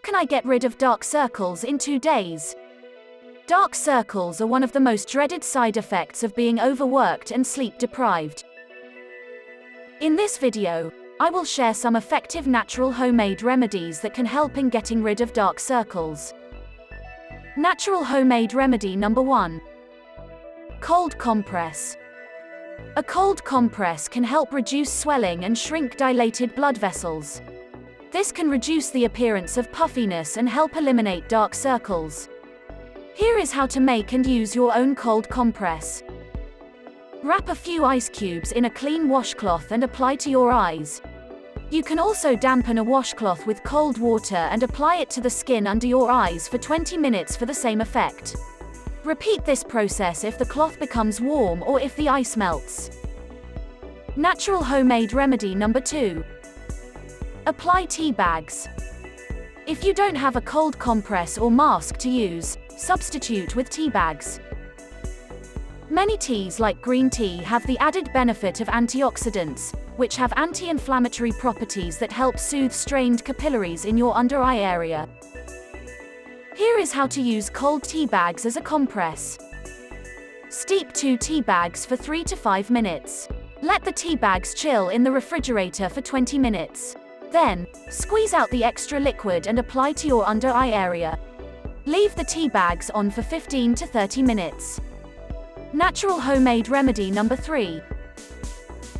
can I get rid of dark circles in 2 days? Dark circles are one of the most dreaded side effects of being overworked and sleep deprived. In this video, I will share some effective natural homemade remedies that can help in getting rid of dark circles. Natural homemade remedy number 1. Cold compress. A cold compress can help reduce swelling and shrink dilated blood vessels. This can reduce the appearance of puffiness and help eliminate dark circles. Here is how to make and use your own cold compress. Wrap a few ice cubes in a clean washcloth and apply to your eyes. You can also dampen a washcloth with cold water and apply it to the skin under your eyes for 20 minutes for the same effect. Repeat this process if the cloth becomes warm or if the ice melts. Natural homemade remedy number 2. Apply tea bags. If you don't have a cold compress or mask to use, substitute with tea bags. Many teas like green tea have the added benefit of antioxidants, which have anti-inflammatory properties that help soothe strained capillaries in your under-eye area. Here is how to use cold tea bags as a compress. Steep 2 tea bags for 3 to 5 minutes. Let the tea bags chill in the refrigerator for 20 minutes. Then, squeeze out the extra liquid and apply to your under-eye area. Leave the tea bags on for 15 to 30 minutes. Natural homemade remedy number 3.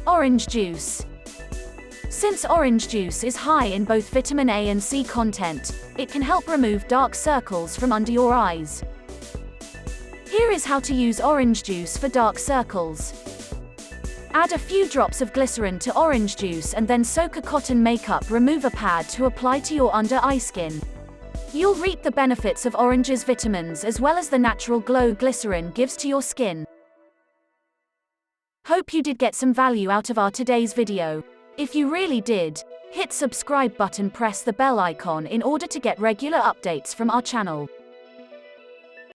Orange juice. Since orange juice is high in both vitamin A and C content, it can help remove dark circles from under your eyes. Here is how to use orange juice for dark circles. Add a few drops of glycerin to orange juice and then soak a cotton makeup remover pad to apply to your under-eye skin. You'll reap the benefits of orange's vitamins as well as the natural glow glycerin gives to your skin. Hope you did get some value out of our today's video. If you really did, hit subscribe button, press the bell icon in order to get regular updates from our channel.